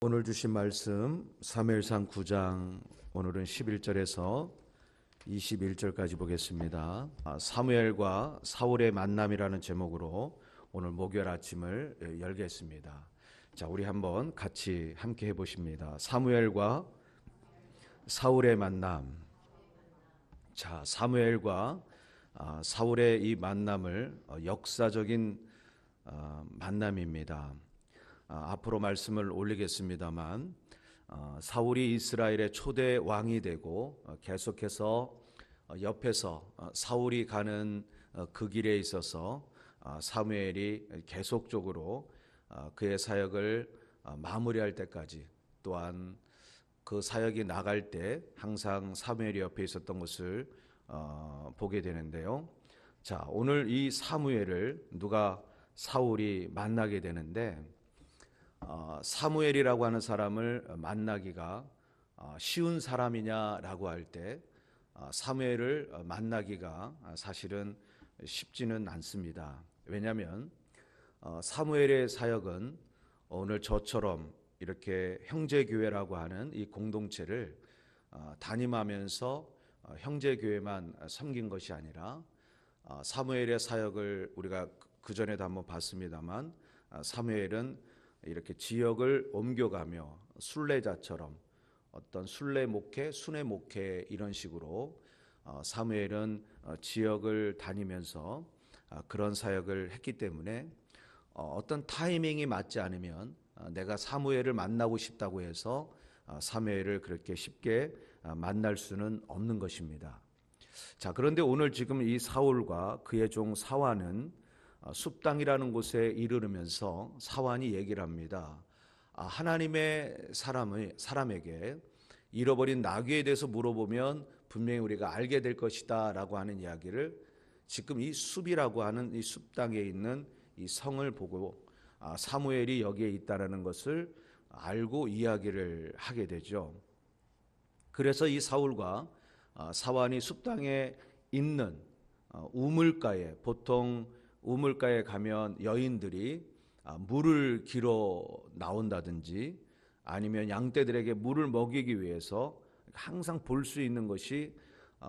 오늘 주신 말씀 사무엘상 9장 오늘은 11절에서 21절까지 보겠습니다. 사무엘과 사울의 만남이라는 제목으로 오늘 목요일 아침을 열겠습니다. 자, 우리 한번 같이 함께 해보십니다. 사무엘과 사울의 만남. 자, 사무엘과 사울의 이 만남을 역사적인 만남입니다. 앞으로 말씀을 올리겠습니다만 사울이 이스라엘의 초대 왕이 되고 계속해서 옆에서 사울이 가는 그 길에 있어서 사무엘이 계속적으로 그의 사역을 마무리할 때까지, 또한 그 사역이 나갈 때 항상 사무엘이 옆에 있었던 것을 보게 되는데요. 자, 오늘 이 사무엘을 사울이 만나게 되는데, 사무엘이라고 하는 사람을 만나기가 쉬운 사람이냐라고 할 때 사무엘을 만나기가 사실은 쉽지는 않습니다. 왜냐하면 사무엘의 사역은 오늘 저처럼 이렇게 형제교회라고 하는 이 공동체를 담임하면서 형제교회만 섬긴 것이 아니라, 사무엘의 사역을 우리가 그전에도 한번 봤습니다만, 사무엘은 이렇게 지역을 옮겨가며 순례자처럼 어떤 순례 목회, 순회 목회 이런 식으로 사무엘은 지역을 다니면서 그런 사역을 했기 때문에 어떤 타이밍이 맞지 않으면 내가 사무엘을 만나고 싶다고 해서 사무엘을 그렇게 쉽게 만날 수는 없는 것입니다. 자, 그런데 오늘 지금 이 사울과 그의 종 사완은 숲당이라는 곳에 이르르면서 사완이 얘기를 합니다. 하나님의 사람에게 잃어버린 나귀에 대해서 물어보면 분명히 우리가 알게 될 것이다 라고 하는 이야기를, 지금 이 숲이라고 하는 이 숲당에 있는 이 성을 보고 사무엘이 여기에 있다라는 것을 알고 이야기를 하게 되죠. 그래서 이 사울과 사완이 숲당에 있는 우물가에, 보통 우물가에 가면 여인들이 물을 길어 나온다든지 아니면 양떼들에게 물을 먹이기 위해서 항상 볼 수 있는 것이,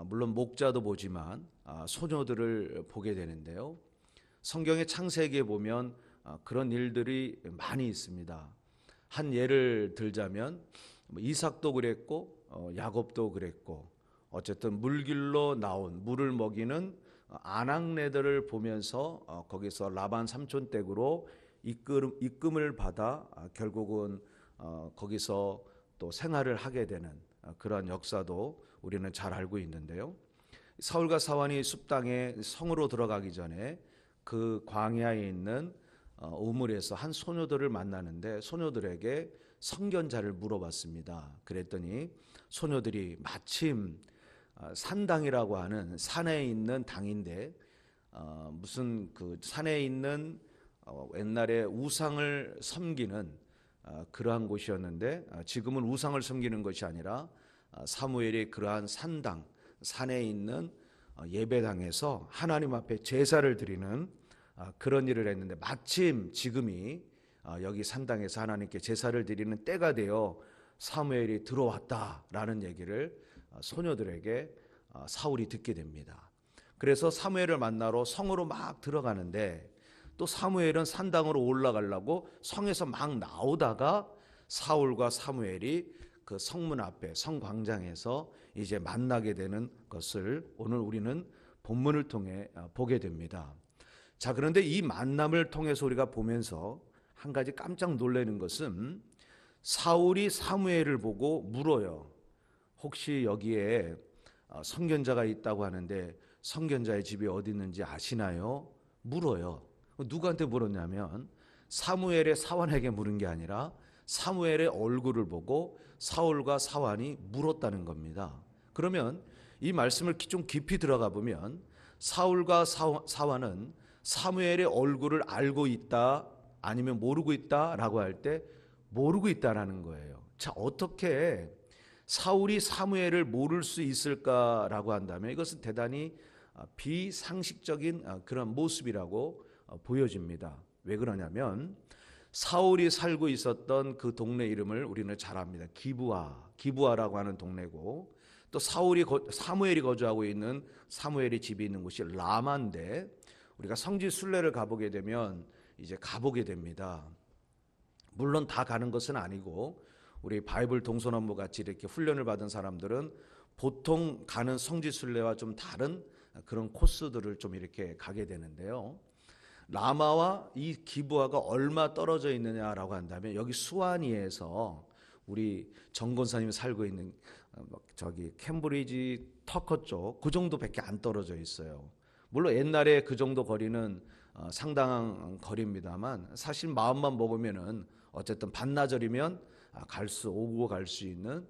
물론 목자도 보지만 소녀들을 보게 되는데요. 성경의 창세기에 보면 그런 일들이 많이 있습니다. 한 예를 들자면 이삭도 그랬고 야곱도 그랬고, 어쨌든 물길로 나온 물을 먹이는 아낙네들을 보면서 거기서 라반 삼촌 댁으로 입금을 받아 결국은 거기서 또 생활을 하게 되는 그러한 역사도 우리는 잘 알고 있는데요. 사울과 사완이 숲당에 성으로 들어가기 전에 그 광야에 있는 우물에서 한 소녀들을 만나는데, 소녀들에게 성견자를 물어봤습니다. 그랬더니 소녀들이 마침 산당이라고 하는 산에 있는 당인데, 무슨 그 산에 있는 옛날에 우상을 섬기는 그러한 곳이었는데, 지금은 우상을 섬기는 것이 아니라 사무엘이 그러한 산당, 산에 있는 예배당에서 하나님 앞에 제사를 드리는 그런 일을 했는데, 마침 지금이 여기 산당에서 하나님께 제사를 드리는 때가 되어 사무엘이 들어왔다라는 얘기를 소녀들에게 사울이 듣게 됩니다. 그래서 사무엘을 만나러 성으로 막 들어가는데, 또 사무엘은 산당으로 올라가려고 성에서 막 나오다가 사울과 사무엘이 그 성문 앞에, 성광장에서 이제 만나게 되는 것을 오늘 우리는 본문을 통해 보게 됩니다. 자, 그런데 이 만남을 통해서 우리가 보면서 한 가지 깜짝 놀라는 것은, 사울이 사무엘을 보고 물어요. 혹시 여기에 성견자가 있다고 하는데 성견자의 집이 어디 있는지 아시나요? 물어요. 누구한테 물었냐면 사무엘의 사완에게 물은 게 아니라 사무엘의 얼굴을 보고 사울과 사완이 물었다는 겁니다. 그러면 이 말씀을 좀 깊이 들어가 보면, 사울과 사완은 사무엘의 얼굴을 알고 있다 아니면 모르고 있다라고 할 때 모르고 있다라는 거예요. 자, 어떻게 사울이 사무엘을 모를 수 있을까라고 한다면 이것은 대단히 비상식적인 그런 모습이라고 보여집니다. 왜 그러냐면 사울이 살고 있었던 그 동네 이름을 우리는 잘 압니다. 기브아라고 하는 동네고, 또 사무엘이 거주하고 있는 사무엘의 집이 있는 곳이 라마인데, 우리가 성지 순례를 가보게 되면 이제 가보게 됩니다. 물론 다 가는 것은 아니고, 우리 바이블 동서남북 같이 이렇게 훈련을 받은 사람들은 보통 가는 성지 순례와 좀 다른 그런 코스들을 좀 이렇게 가게 되는데요. 라마와 이 기브아가 얼마 떨어져 있느냐라고 한다면, 여기 수완이에서 우리 정 권사님이 살고 있는 저기 캠브리지 터커 쪽 그 정도밖에 안 떨어져 있어요. 물론 옛날에 그 정도 거리는 상당한 거리입니다만, 사실 마음만 먹으면은 어쨌든 반나절이면 오고 갈 수 있는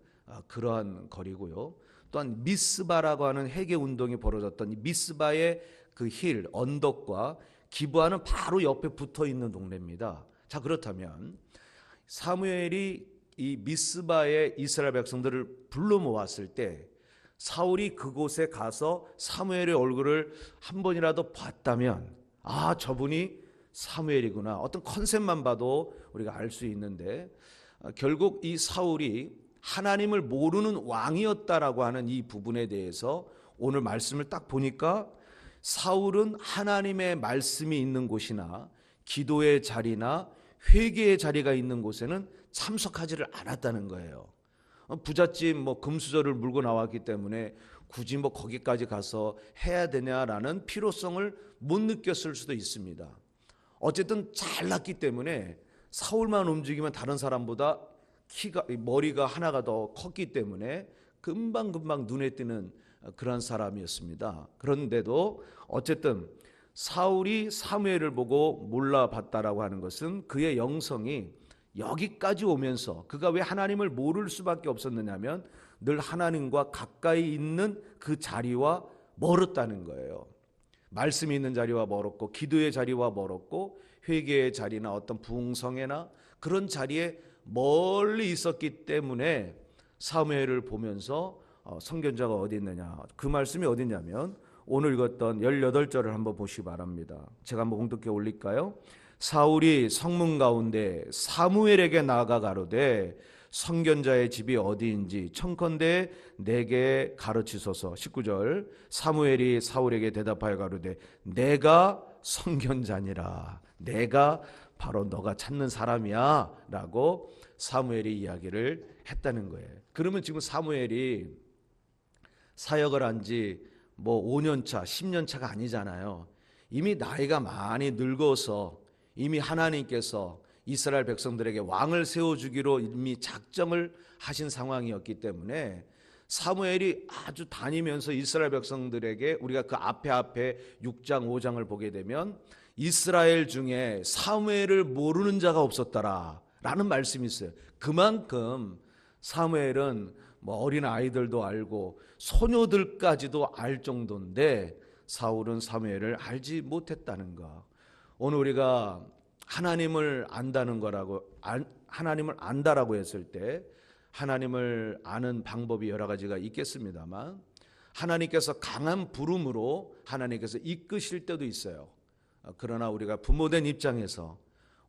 그러한 거리고요. 또한 미스바라고 하는 회개 운동이 벌어졌던 이 미스바의 그 힐 언덕과 기브아는 바로 옆에 붙어 있는 동네입니다. 자, 그렇다면 사무엘이 이 미스바의 이스라엘 백성들을 불러 모았을 때 사울이 그곳에 가서 사무엘의 얼굴을 한 번이라도 봤다면, 저분이 사무엘이구나, 어떤 컨셉만 봐도 우리가 알 수 있는데, 결국 이 사울이 하나님을 모르는 왕이었다라고 하는 이 부분에 대해서 오늘 말씀을 딱 보니까, 사울은 하나님의 말씀이 있는 곳이나 기도의 자리나 회개의 자리가 있는 곳에는 참석하지를 않았다는 거예요. 부잣집 금수저를 물고 나왔기 때문에 굳이 거기까지 가서 해야 되냐라는 필요성을 못 느꼈을 수도 있습니다. 어쨌든 잘났기 때문에 사울만 움직이면 다른 사람보다 머리가 하나가 더 컸기 때문에 금방금방 눈에 띄는 그런 사람이었습니다. 그런데도 어쨌든 사울이 사무엘을 보고 몰라봤다라고 하는 것은 그의 영성이 여기까지 오면서, 그가 왜 하나님을 모를 수밖에 없었느냐면 늘 하나님과 가까이 있는 그 자리와 멀었다는 거예요. 말씀이 있는 자리와 멀었고, 기도의 자리와 멀었고, 회개의 자리나 어떤 부흥성회나 그런 자리에 멀리 있었기 때문에 사무엘을 보면서 선견자가 어디 있느냐, 그 말씀이 어디 있냐면 오늘 읽었던 18절을 한번 보시기 바랍니다. 제가 한번 공독해 올릴까요? 사울이 성문 가운데 사무엘에게 나아가 가로되 선견자의 집이 어디인지 청컨대 내게 가르치소서. 19절, 사무엘이 사울에게 대답하여 가로되 내가 선견자니라, 내가 바로 너가 찾는 사람이야 라고 사무엘이 이야기를 했다는 거예요. 그러면 지금 사무엘이 사역을 한 지 5년차 10년차가 아니잖아요. 이미 나이가 많이 늙어서 이미 하나님께서 이스라엘 백성들에게 왕을 세워주기로 이미 작정을 하신 상황이었기 때문에 사무엘이 아주 다니면서 이스라엘 백성들에게, 우리가 그 앞에 6장 5장을 보게 되면 이스라엘 중에 사무엘을 모르는 자가 없었더라 라는 말씀이 있어요. 그만큼 사무엘은 어린 아이들도 알고 소녀들까지도 알 정도인데 사울은 사무엘을 알지 못했다는 것. 오늘 우리가 하나님을 안다라고 했을 때 하나님을 아는 방법이 여러 가지가 있겠습니다만, 하나님께서 강한 부름으로 하나님께서 이끄실 때도 있어요. 그러나 우리가 부모된 입장에서,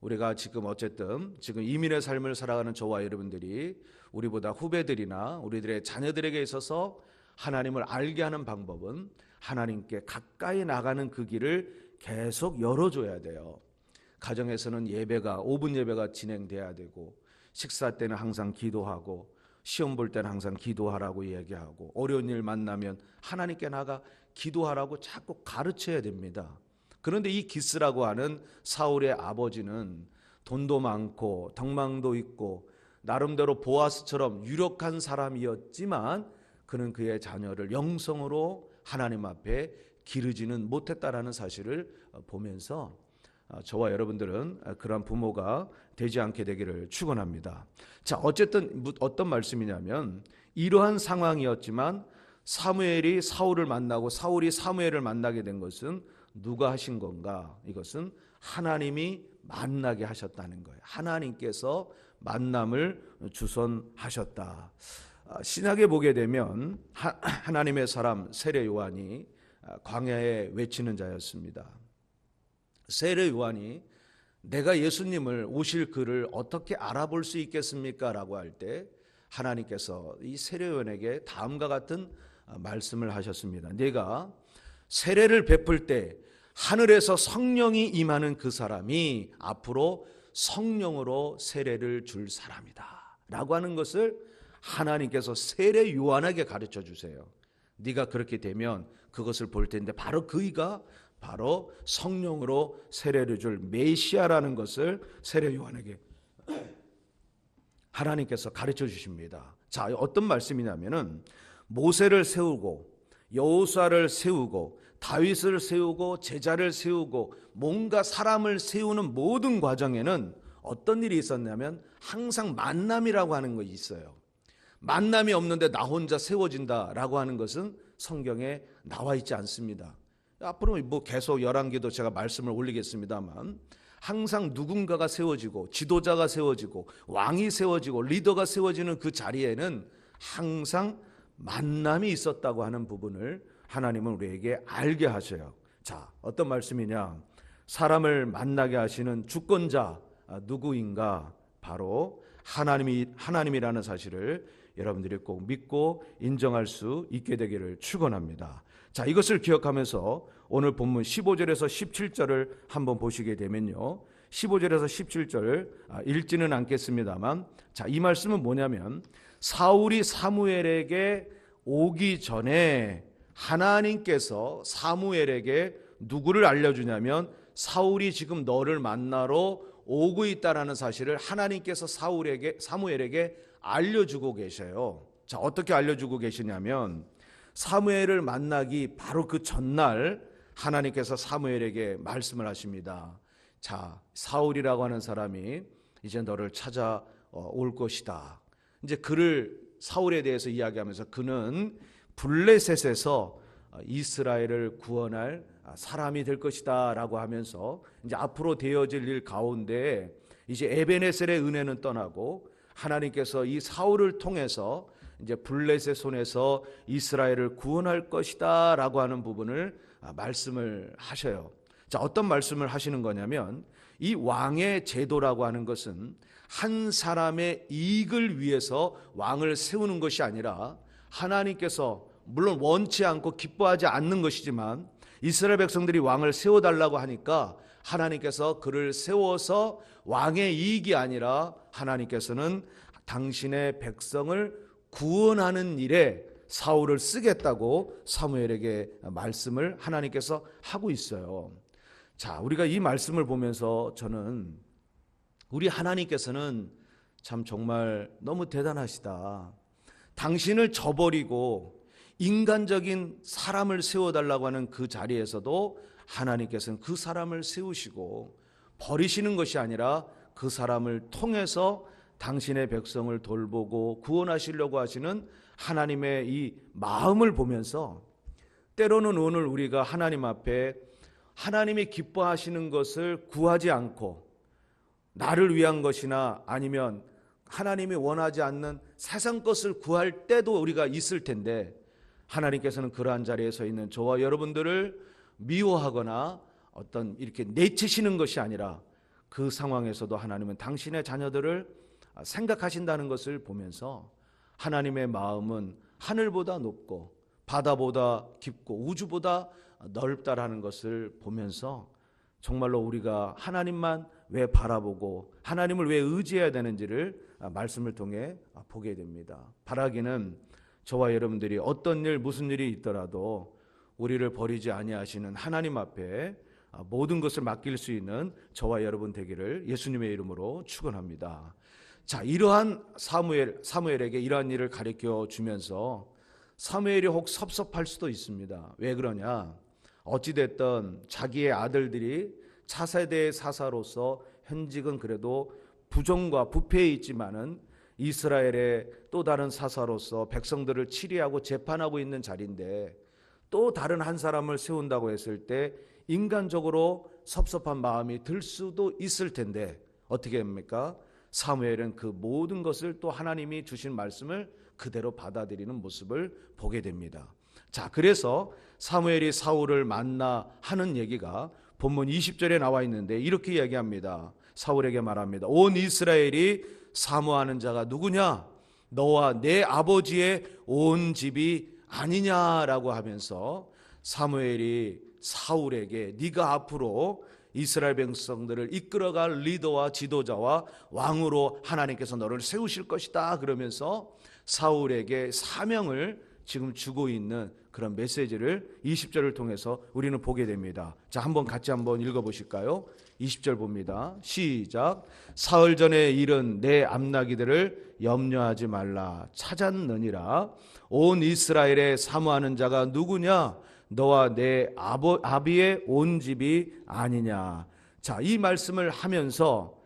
우리가 어쨌든 이민의 삶을 살아가는 저와 여러분들이 우리보다 후배들이나 우리들의 자녀들에게 있어서 하나님을 알게 하는 방법은 하나님께 가까이 나가는 그 길을 계속 열어줘야 돼요. 가정에서는 5분 예배가 진행돼야 되고, 식사 때는 항상 기도하고, 시험 볼 때는 항상 기도하라고 얘기하고, 어려운 일 만나면 하나님께 나가 기도하라고 자꾸 가르쳐야 됩니다. 그런데 이 기스라고 하는 사울의 아버지는 돈도 많고 덕망도 있고 나름대로 보아스처럼 유력한 사람이었지만 그는 그의 자녀를 영성으로 하나님 앞에 기르지는 못했다라는 사실을 보면서 저와 여러분들은 그런 부모가 되지 않게 되기를 축원합니다. 자, 어쨌든 어떤 말씀이냐면, 이러한 상황이었지만 사무엘이 사울을 만나고 사울이 사무엘을 만나게 된 것은 누가 하신 건가? 이것은 하나님이 만나게 하셨다는 거예요. 하나님께서 만남을 주선하셨다. 신약에 보게 되면 하나님의 사람 세례 요한이 광야에 외치는 자였습니다. 세례 요한이 내가 예수님을 오실 그를 어떻게 알아볼 수 있겠습니까? 라고 할 때 하나님께서 이 세례요한에게 다음과 같은 말씀을 하셨습니다. 네가 세례를 베풀 때 하늘에서 성령이 임하는 그 사람이 앞으로 성령으로 세례를 줄 사람이다 라고 하는 것을 하나님께서 세례 요한에게 가르쳐 주세요. 네가 그렇게 되면 그것을 볼 텐데 바로 그이가 바로 성령으로 세례를 줄 메시아라는 것을 세례 요한에게 하나님께서 가르쳐 주십니다. 자, 어떤 말씀이냐면은 모세를 세우고 여호수아를 세우고 다윗을 세우고 제자를 세우고 뭔가 사람을 세우는 모든 과정에는 어떤 일이 있었냐면 항상 만남이라고 하는 것이 있어요. 만남이 없는데 나 혼자 세워진다라고 하는 것은 성경에 나와 있지 않습니다. 앞으로 뭐 계속 열왕기도 제가 말씀을 올리겠습니다만 항상 누군가가 세워지고 지도자가 세워지고 왕이 세워지고 리더가 세워지는 그 자리에는 항상 만남이 있었다고 하는 부분을 하나님은 우리에게 알게 하셔요. 자, 어떤 말씀이냐? 사람을 만나게 하시는 주권자 누구인가? 바로 하나님이라는 사실을 여러분들이 꼭 믿고 인정할 수 있게 되기를 축원합니다. 자, 이것을 기억하면서 오늘 본문 15절에서 17절을 한번 보시게 되면요, 15절에서 17절 읽지는 않겠습니다만, 자, 이 말씀은 뭐냐면 사울이 사무엘에게 오기 전에 하나님께서 사무엘에게 누구를 알려주냐면 사울이 지금 너를 만나러 오고 있다라는 사실을 하나님께서 사무엘에게 알려주고 계셔요. 자, 어떻게 알려주고 계시냐면 사무엘을 만나기 바로 그 전날 하나님께서 사무엘에게 말씀을 하십니다. 자, 사울이라고 하는 사람이 이제 너를 찾아올 것이다. 이제 그를 사울에 대해서 이야기하면서 그는 블레셋에서 이스라엘을 구원할 사람이 될 것이다 라고 하면서 이제 앞으로 되어질 일 가운데 이제 에베네셀의 은혜는 떠나고 하나님께서 이 사울을 통해서 이제 블레셋 손에서 이스라엘을 구원할 것이다 라고 하는 부분을 말씀을 하셔요. 자, 어떤 말씀을 하시는 거냐면 이 왕의 제도라고 하는 것은 한 사람의 이익을 위해서 왕을 세우는 것이 아니라 하나님께서 물론 원치 않고 기뻐하지 않는 것이지만 이스라엘 백성들이 왕을 세워달라고 하니까 하나님께서 그를 세워서 왕의 이익이 아니라 하나님께서는 당신의 백성을 구원하는 일에 사울을 쓰겠다고 사무엘에게 말씀을 하나님께서 하고 있어요. 자, 우리가 이 말씀을 보면서 저는 우리 하나님께서는 참 정말 너무 대단하시다. 당신을 저버리고 인간적인 사람을 세워달라고 하는 그 자리에서도 하나님께서는 그 사람을 세우시고 버리시는 것이 아니라 그 사람을 통해서 당신의 백성을 돌보고 구원하시려고 하시는 하나님의 이 마음을 보면서 때로는 오늘 우리가 하나님 앞에 하나님이 기뻐하시는 것을 구하지 않고 나를 위한 것이나 아니면 하나님이 원하지 않는 세상 것을 구할 때도 우리가 있을 텐데 하나님께서는 그러한 자리에 서 있는 저와 여러분들을 미워하거나 어떤 이렇게 내치시는 것이 아니라 그 상황에서도 하나님은 당신의 자녀들을 생각하신다는 것을 보면서 하나님의 마음은 하늘보다 높고 바다보다 깊고 우주보다 넓다라는 것을 보면서 정말로 우리가 하나님만 왜 바라보고 하나님을 왜 의지해야 되는지를 말씀을 통해 보게 됩니다. 바라기는 저와 여러분들이 어떤 일 무슨 일이 있더라도 우리를 버리지 아니하시는 하나님 앞에 모든 것을 맡길 수 있는 저와 여러분 되기를 예수님의 이름으로 축원합니다. 자, 이러한 사무엘에게 이러한 일을 가르쳐 주면서 사무엘이 혹 섭섭할 수도 있습니다. 왜 그러냐? 어찌됐든 자기의 아들들이 차세대의 사사로서 현직은 그래도 부정과 부패에 있지만은 이스라엘의 또 다른 사사로서 백성들을 치리하고 재판하고 있는 자리인데 또 다른 한 사람을 세운다고 했을 때 인간적으로 섭섭한 마음이 들 수도 있을 텐데 어떻게 합니까? 사무엘은 그 모든 것을 또 하나님이 주신 말씀을 그대로 받아들이는 모습을 보게 됩니다. 자, 그래서 사무엘이 사울을 만나 하는 얘기가 본문 20절에 나와 있는데 이렇게 이야기합니다. 사울에게 말합니다. 온 이스라엘이 사모하는 자가 누구냐? 너와 내 아버지의 온 집이 아니냐라고 하면서 사무엘이 사울에게 네가 앞으로 이스라엘 백성들을 이끌어갈 리더와 지도자와 왕으로 하나님께서 너를 세우실 것이다 그러면서 사울에게 사명을 지금 주고 있는 그런 메시지를 20절을 통해서 우리는 보게 됩니다. 자, 같이 한번 읽어보실까요? 20절 봅니다. 시작. 사흘 전에 일은 내 암나기들을 염려하지 말라. 찾았느니라. 온 이스라엘에 사모하는 자가 누구냐? 너와 내 아비의 온 집이 아니냐. 자, 이 말씀을 하면서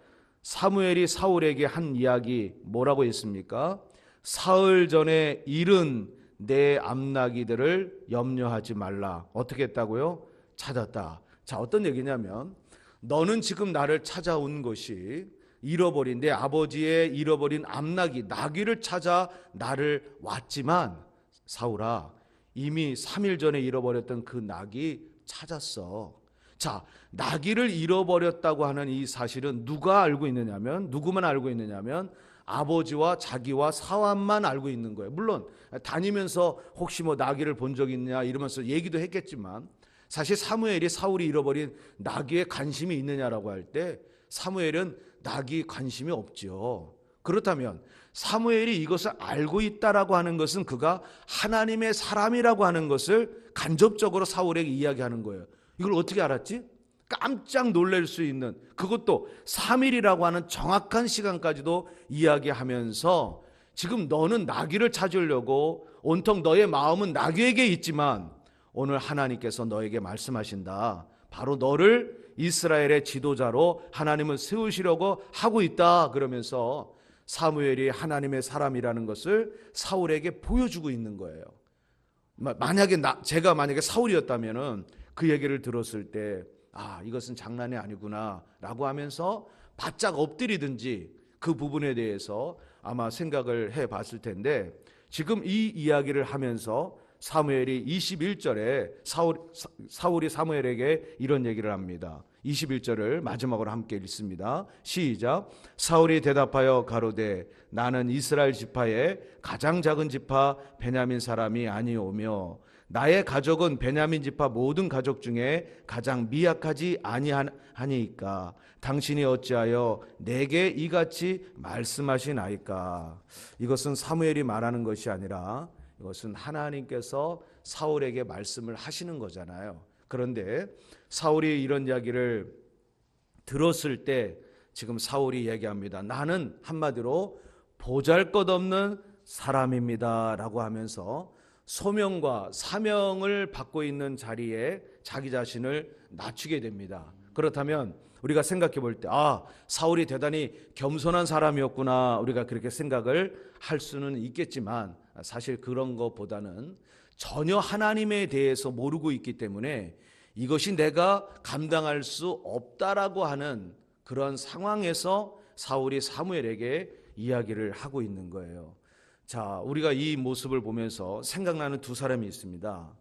사무엘이 사울에게 한 이야기 뭐라고 했습니까? 사흘 전에 일은 내 암나기들을 염려하지 말라. 어떻게 했다고요? 찾았다. 자, 어떤 얘기냐면 너는 지금 나를 찾아온 것이 잃어버린 내 아버지의 잃어버린 암나기, 나귀를 찾아 나를 왔지만 사울아, 이미 3일 전에 잃어버렸던 그 나귀 찾았어. 자, 나귀를 잃어버렸다고 하는 이 사실은 누가 알고 있느냐면, 누구만 알고 있느냐면 아버지와 자기와 사환만 알고 있는 거예요. 물론 다니면서 혹시 뭐 나귀를 본 적 있냐 이러면서 얘기도 했겠지만, 사실 사무엘이 사울이 잃어버린 나귀에 관심이 있느냐라고 할 때 사무엘은 나귀 관심이 없지요. 그렇다면 사무엘이 이것을 알고 있다라고 하는 것은 그가 하나님의 사람이라고 하는 것을 간접적으로 사울에게 이야기하는 거예요. 이걸 어떻게 알았지? 깜짝 놀랄 수 있는, 그것도 3일이라고 하는 정확한 시간까지도 이야기하면서 지금 너는 나귀를 찾으려고 온통 너의 마음은 나귀에게 있지만 오늘 하나님께서 너에게 말씀하신다. 바로 너를 이스라엘의 지도자로 하나님은 세우시려고 하고 있다. 그러면서 사무엘이 하나님의 사람이라는 것을 사울에게 보여주고 있는 거예요. 제가 만약에 사울이었다면은 그 얘기를 들었을 때 이것은 장난이 아니구나 라고 하면서 바짝 엎드리든지 그 부분에 대해서 아마 생각을 해 봤을 텐데, 지금 이 이야기를 하면서 사무엘이 21절에 사울이 사무엘에게 이런 얘기를 합니다. 21절을 마지막으로 함께 읽습니다. 시작. 사울이 대답하여 가로되 나는 이스라엘 지파의 가장 작은 지파 베냐민 사람이 아니오며 나의 가족은 베냐민 지파 모든 가족 중에 가장 미약하지 아니하니까 당신이 어찌하여 내게 이같이 말씀하시나이까. 이것은 사무엘이 말하는 것이 아니라 이것은 하나님께서 사울에게 말씀을 하시는 거잖아요. 그런데 사울이 이런 이야기를 들었을 때 지금 사울이 얘기합니다. 나는 한마디로 보잘것없는 사람입니다 라고 하면서 소명과 사명을 받고 있는 자리에 자기 자신을 낮추게 됩니다. 그렇다면 우리가 생각해 볼 때 사울이 대단히 겸손한 사람이었구나, 우리가 그렇게 생각을 할 수는 있겠지만 사실 그런 것보다는 전혀 하나님에 대해서 모르고 있기 때문에 이것이 내가 감당할 수 없다라고 하는 그런 상황에서 사울이 사무엘에게 이야기를 하고 있는 거예요. 자, 우리가 이 모습을 보면서 생각나는 두 사람이 있습니다.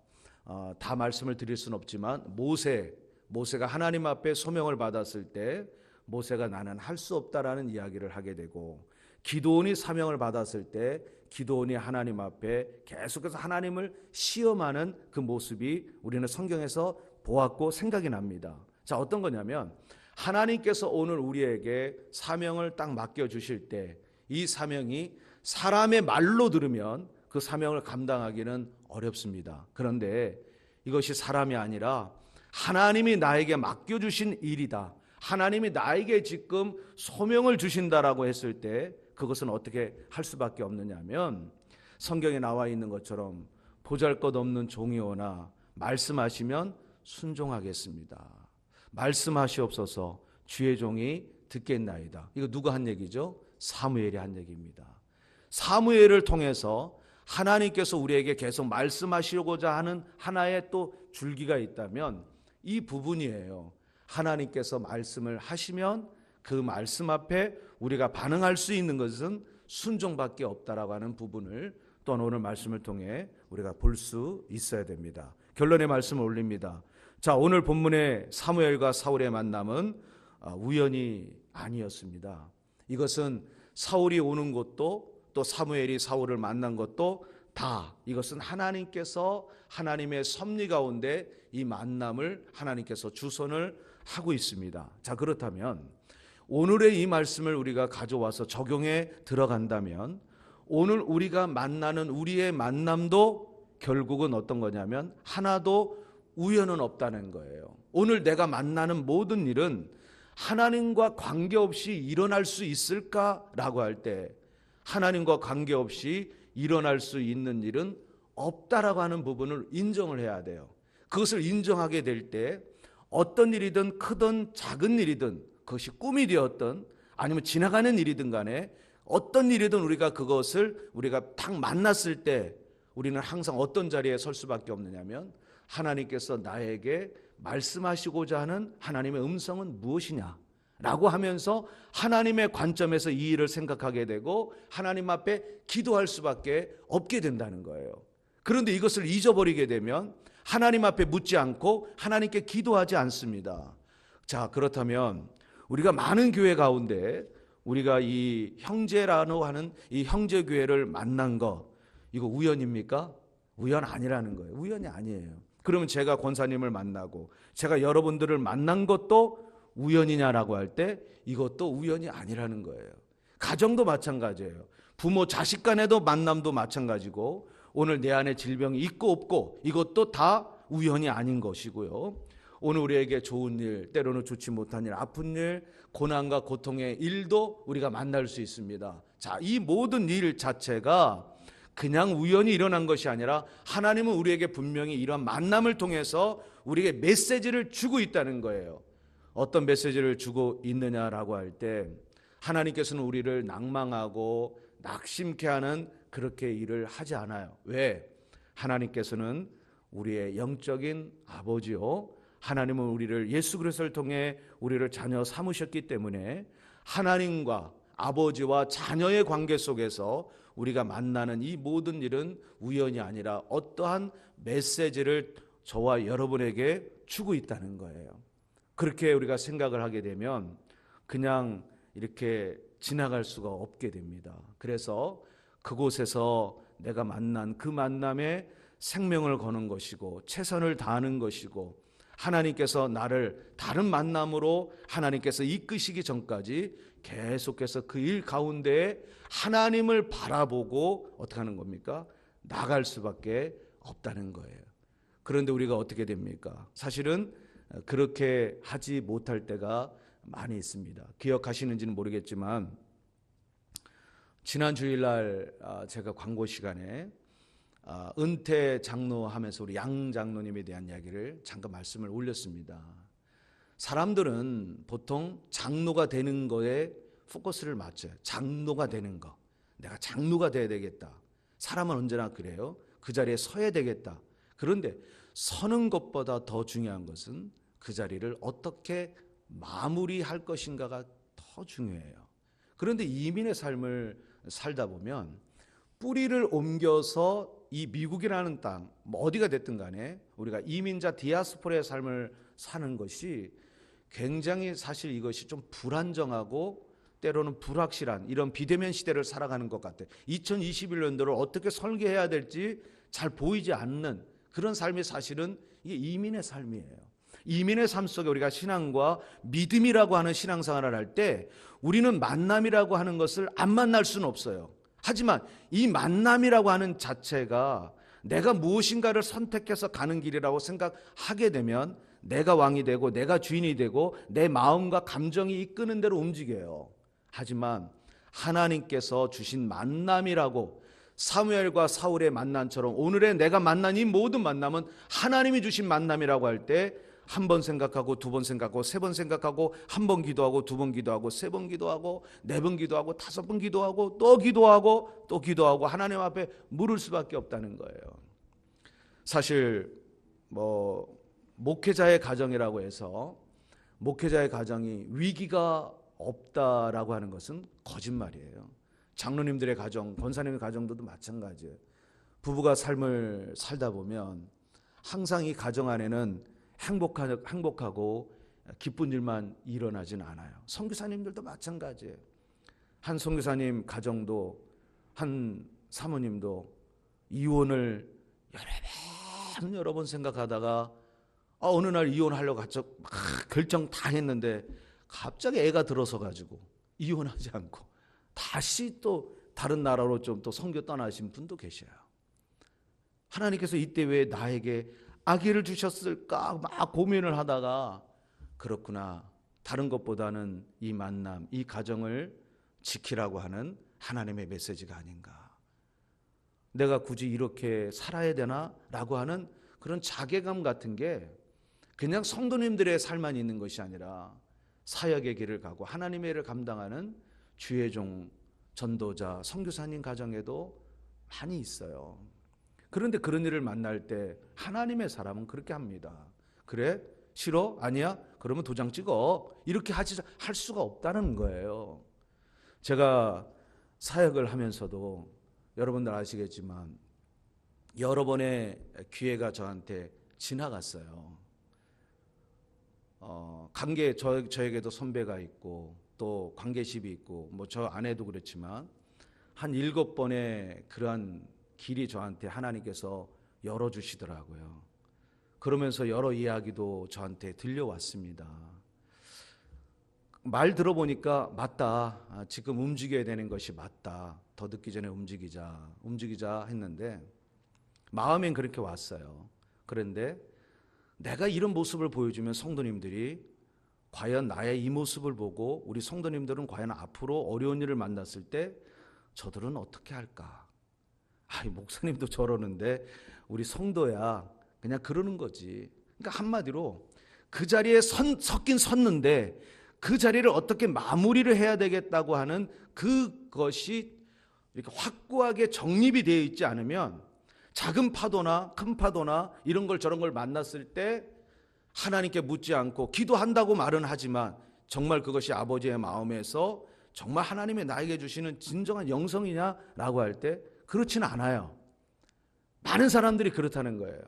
다 말씀을 드릴 수는 없지만 모세가 하나님 앞에 소명을 받았을 때 모세가 나는 할 수 없다라는 이야기를 하게 되고, 기드온이 사명을 받았을 때 기드온이 하나님 앞에 계속해서 하나님을 시험하는 그 모습이 우리는 성경에서 보았고 생각이 납니다. 자, 어떤 거냐면 하나님께서 오늘 우리에게 사명을 딱 맡겨주실 때 이 사명이 사람의 말로 들으면 그 사명을 감당하기는 어렵습니다. 그런데 이것이 사람이 아니라 하나님이 나에게 맡겨주신 일이다, 하나님이 나에게 지금 소명을 주신다라고 했을 때 그것은 어떻게 할 수밖에 없느냐면 성경에 나와 있는 것처럼 보잘것없는 종이오나 말씀하시면 순종하겠습니다. 말씀하시옵소서 주의 종이 듣겠나이다. 이거 누가 한 얘기죠? 사무엘이 한 얘기입니다. 사무엘을 통해서 하나님께서 우리에게 계속 말씀하시고자 하는 하나의 또 줄기가 있다면 이 부분이에요. 하나님께서 말씀을 하시면 그 말씀 앞에 우리가 반응할 수 있는 것은 순종밖에 없다라고 하는 부분을 또한 오늘 말씀을 통해 우리가 볼 수 있어야 됩니다. 결론의 말씀을 올립니다. 자, 오늘 본문의 사무엘과 사울의 만남은 우연히 아니었습니다. 이것은 사울이 오는 것도 또 사무엘이 사울을 만난 것도 다 이것은 하나님께서 하나님의 섭리 가운데 이 만남을 하나님께서 주선을 하고 있습니다. 자, 그렇다면 오늘의 이 말씀을 우리가 가져와서 적용해 들어간다면 오늘 우리가 만나는 우리의 만남도 결국은 어떤 거냐면 하나도 우연은 없다는 거예요. 오늘 내가 만나는 모든 일은 하나님과 관계없이 일어날 수 있을까라고 할 때 하나님과 관계없이 일어날 수 있는 일은 없다라고 하는 부분을 인정을 해야 돼요. 그것을 인정하게 될 때 어떤 일이든 크든 작은 일이든 그것이 꿈이 되었든 아니면 지나가는 일이든 간에 어떤 일이든 우리가 그것을 우리가 딱 만났을 때 우리는 항상 어떤 자리에 설 수밖에 없느냐면 하나님께서 나에게 말씀하시고자 하는 하나님의 음성은 무엇이냐 라고 하면서 하나님의 관점에서 이 일을 생각하게 되고 하나님 앞에 기도할 수밖에 없게 된다는 거예요. 그런데 이것을 잊어버리게 되면 하나님 앞에 묻지 않고 하나님께 기도하지 않습니다. 자, 그렇다면 우리가 많은 교회 가운데 우리가 이 형제라고 하는 이 형제교회를 만난 거 이거 우연입니까? 우연 아니라는 거예요. 우연이 아니에요. 그러면 제가 권사님을 만나고 제가 여러분들을 만난 것도 우연이냐라고 할 때 이것도 우연이 아니라는 거예요. 가정도 마찬가지예요. 부모 자식 간에도 만남도 마찬가지고 오늘 내 안에 질병이 있고 없고 이것도 다 우연이 아닌 것이고요. 오늘 우리에게 좋은 일, 때로는 좋지 못한 일, 아픈 일, 고난과 고통의 일도 우리가 만날 수 있습니다. 자, 이 모든 일 자체가 그냥 우연히 일어난 것이 아니라 하나님은 우리에게 분명히 이런 만남을 통해서 우리에게 메시지를 주고 있다는 거예요. 어떤 메시지를 주고 있느냐라고 할 때 하나님께서는 우리를 낭망하고 낙심케 하는 그렇게 일을 하지 않아요. 왜? 하나님께서는 우리의 영적인 아버지요. 하나님은 우리를 예수 그리스도를 통해 우리를 자녀 삼으셨기 때문에 하나님과 아버지와 자녀의 관계 속에서 우리가 만나는 이 모든 일은 우연이 아니라 어떠한 메시지를 저와 여러분에게 주고 있다는 거예요. 그렇게 우리가 생각을 하게 되면 그냥 이렇게 지나갈 수가 없게 됩니다. 그래서 그곳에서 내가 만난 그 만남에 생명을 거는 것이고 최선을 다하는 것이고 하나님께서 나를 다른 만남으로 하나님께서 이끄시기 전까지 계속해서 그 일 가운데에 하나님을 바라보고 어떻게 하는 겁니까? 나갈 수밖에 없다는 거예요. 그런데 우리가 어떻게 됩니까? 사실은 그렇게 하지 못할 때가 많이 있습니다. 기억하시는지는 모르겠지만 지난 주일날 제가 광고 시간에 은퇴 장로하면서 우리 양 장로님에 대한 이야기를 잠깐 말씀을 올렸습니다. 사람들은 보통 장로가 되는 거에 포커스를 맞춰요. 장로가 되는 거. 내가 장로가 돼야 되겠다. 사람은 언제나 그래요. 그 자리에 서야 되겠다. 그런데 서는 것보다 더 중요한 것은 그 자리를 어떻게 마무리할 것인가가 더 중요해요. 그런데 이민의 삶을 살다 보면 뿌리를 옮겨서 이 미국이라는 땅, 어디가 됐든 간에 우리가 이민자 디아스포라의 삶을 사는 것이 굉장히 사실 이것이 좀 불안정하고 때로는 불확실한 이런 비대면 시대를 살아가는 것 같아요. 2021년도를 어떻게 설계해야 될지 잘 보이지 않는 그런 삶이 사실은 이게 이민의 삶이에요. 이민의 삶 속에 우리가 신앙과 믿음이라고 하는 신앙생활을 할 때 우리는 만남이라고 하는 것을 안 만날 수는 없어요. 하지만 이 만남이라고 하는 자체가 내가 무엇인가를 선택해서 가는 길이라고 생각하게 되면 내가 왕이 되고 내가 주인이 되고 내 마음과 감정이 이끄는 대로 움직여요. 하지만 하나님께서 주신 만남이라고 사무엘과 사울의 만남처럼 오늘의 내가 만난 이 모든 만남은 하나님이 주신 만남이라고 할 때 한 번 생각하고 두 번 생각하고 세 번 생각하고 한 번 기도하고 두 번 기도하고 세 번 기도하고 네 번 기도하고 다섯 번 기도하고 또 기도하고 또 기도하고 하나님 앞에 물을 수밖에 없다는 거예요. 사실 목회자의 가정이라고 해서 목회자의 가정이 위기가 없다라고 하는 것은 거짓말이에요. 장로님들의 가정, 권사님의 가정도 마찬가지예요. 부부가 삶을 살다 보면 항상 이 가정 안에는 행복하고 기쁜 일만 일어나진 않아요. 선교사님들도 마찬가지예요. 한 선교사님 가정도, 한 사모님도 이혼을 여러 번 생각하다가 어느 날 이혼하려고 막 결정 다 했는데 갑자기 애가 들어서 가지고 이혼하지 않고 다시 또 다른 나라로 좀 또 선교 떠나신 분도 계셔요. 하나님께서 이때 왜 나에게 아기를 주셨을까 막 고민을 하다가 그렇구나, 다른 것보다는 이 만남, 이 가정을 지키라고 하는 하나님의 메시지가 아닌가. 내가 굳이 이렇게 살아야 되나? 라고 하는 그런 자괴감 같은 게 그냥 성도님들의 삶만 있는 것이 아니라 사역의 길을 가고 하나님의 일을 감당하는 주의 종, 전도자, 선교사님 가정에도 많이 있어요. 그런데 그런 일을 만날 때 하나님의 사람은 그렇게 합니다. 그래? 싫어? 아니야? 그러면 도장 찍어. 이렇게 할 수가 없다는 거예요. 제가 사역을 하면서도 여러분들 아시겠지만 여러 번의 기회가 저한테 지나갔어요. 저에게도 선배가 있고 또 관계십이 있고 뭐 저 아내도 그렇지만 한 7번의 그러한 길이 저한테 하나님께서 열어주시더라고요. 그러면서 여러 이야기도 저한테 들려왔습니다. 말 들어보니까 맞다. 지금 움직여야 되는 것이 맞다. 더 늦기 전에 움직이자 했는데 마음엔 그렇게 왔어요. 그런데 내가 이런 모습을 보여주면 성도님들이 과연 나의 이 모습을 보고 우리 성도님들은 과연 앞으로 어려운 일을 만났을 때 저들은 어떻게 할까? 목사님도 저러는데 우리 성도야 그냥 그러는 거지. 그러니까 한마디로 그 자리에 섰긴 섰는데 그 자리를 어떻게 마무리를 해야 되겠다고 하는 그것이 이렇게 확고하게 정립이 되어 있지 않으면 작은 파도나 큰 파도나 이런 걸 저런 걸 만났을 때 하나님께 묻지 않고 기도한다고 말은 하지만 정말 그것이 아버지의 마음에서 정말 하나님의 나에게 주시는 진정한 영성이냐라고 할 때 그렇지는 않아요. 많은 사람들이 그렇다는 거예요.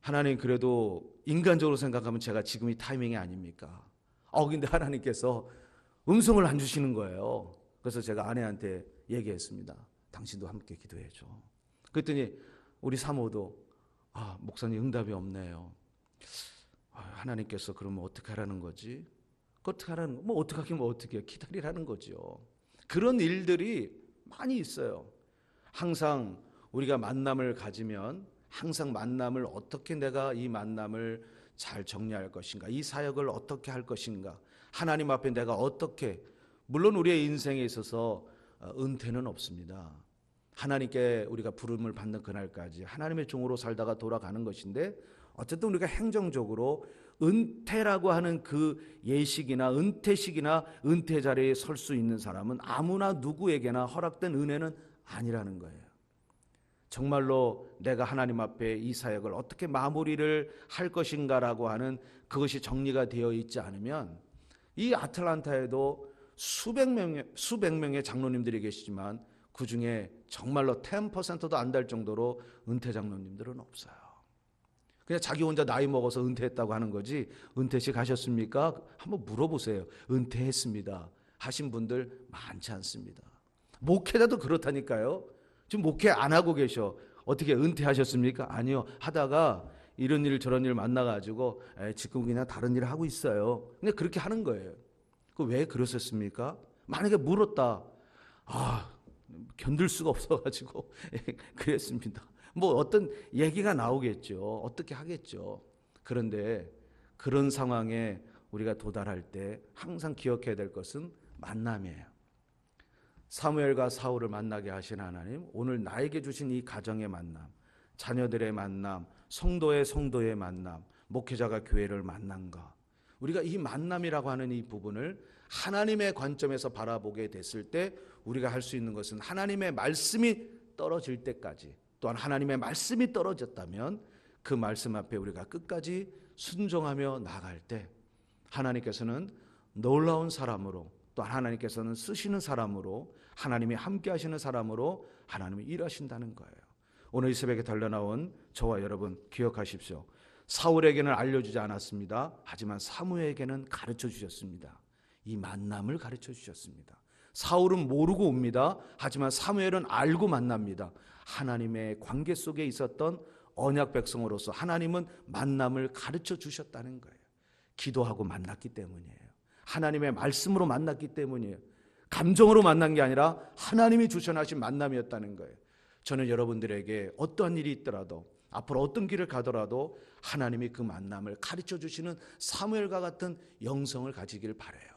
하나님 그래도 인간적으로 생각하면 제가 지금 이 타이밍이 아닙니까? 근데 하나님께서 음성을 안 주시는 거예요. 그래서 제가 아내한테 얘기했습니다. 당신도 함께 기도해줘. 그랬더니 우리 사모도 목사님 응답이 없네요. 하나님께서 그러면 어떻게 하라는 거지? 어떻게 하라는 거? 어떻게 하긴 어떻게 해요? 기다리라는 거죠. 그런 일들이 많이 있어요. 항상 우리가 만남을 가지면 항상 만남을 어떻게 내가 이 만남을 잘 정리할 것인가, 이 사역을 어떻게 할 것인가, 하나님 앞에 내가 어떻게, 물론 우리의 인생에 있어서 은퇴는 없습니다. 하나님께 우리가 부름을 받는 그날까지 하나님의 종으로 살다가 돌아가는 것인데 어쨌든 우리가 행정적으로 은퇴라고 하는 그 예식이나 은퇴식이나 은퇴 자리에 설 수 있는 사람은 아무나 누구에게나 허락된 은혜는 아니라는 거예요. 정말로 내가 하나님 앞에 이 사역을 어떻게 마무리를 할 것인가라고 하는 그것이 정리가 되어 있지 않으면 이 아틀란타에도 수백 명의 장로님들이 계시지만 그 중에 정말로 10%도 안 될 정도로 은퇴 장로님들은 없어요. 그냥 자기 혼자 나이 먹어서 은퇴했다고 하는 거지 은퇴식 하셨습니까? 한번 물어보세요. 은퇴했습니다 하신 분들 많지 않습니다. 목회자도 그렇다니까요. 지금 목회 안 하고 계셔. 어떻게 은퇴하셨습니까? 아니요. 하다가 이런 일 저런 일 만나가지고 지금 그냥 다른 일을 하고 있어요. 근데 그렇게 하는 거예요. 왜 그러셨습니까? 만약에 물었다. 견딜 수가 없어가지고 그랬습니다. 뭐 어떤 얘기가 나오겠죠. 어떻게 하겠죠. 그런데 그런 상황에 우리가 도달할 때 항상 기억해야 될 것은 만남이에요. 사무엘과 사울을 만나게 하신 하나님, 오늘 나에게 주신 이 가정의 만남, 자녀들의 만남, 성도의 만남, 목회자가 교회를 만난 것, 우리가 이 만남이라고 하는 이 부분을 하나님의 관점에서 바라보게 됐을 때 우리가 할 수 있는 것은 하나님의 말씀이 떨어질 때까지, 또한 하나님의 말씀이 떨어졌다면 그 말씀 앞에 우리가 끝까지 순종하며 나갈 때 하나님께서는 놀라운 사람으로, 또 하나님께서는 쓰시는 사람으로, 하나님이 함께 하시는 사람으로 하나님이 일하신다는 거예요. 오늘 이 새벽에 달려나온 저와 여러분 기억하십시오. 사울에게는 알려주지 않았습니다. 하지만 사무엘에게는 가르쳐 주셨습니다. 이 만남을 가르쳐 주셨습니다. 사울은 모르고 옵니다. 하지만 사무엘은 알고 만납니다. 하나님의 관계 속에 있었던 언약 백성으로서 하나님은 만남을 가르쳐 주셨다는 거예요. 기도하고 만났기 때문이에요. 하나님의 말씀으로 만났기 때문이에요. 감정으로 만난 게 아니라 하나님이 주셔나신 만남이었다는 거예요. 저는 여러분들에게 어떠한 일이 있더라도, 앞으로 어떤 길을 가더라도 하나님이 그 만남을 가르쳐 주시는 사무엘과 같은 영성을 가지길 바라요.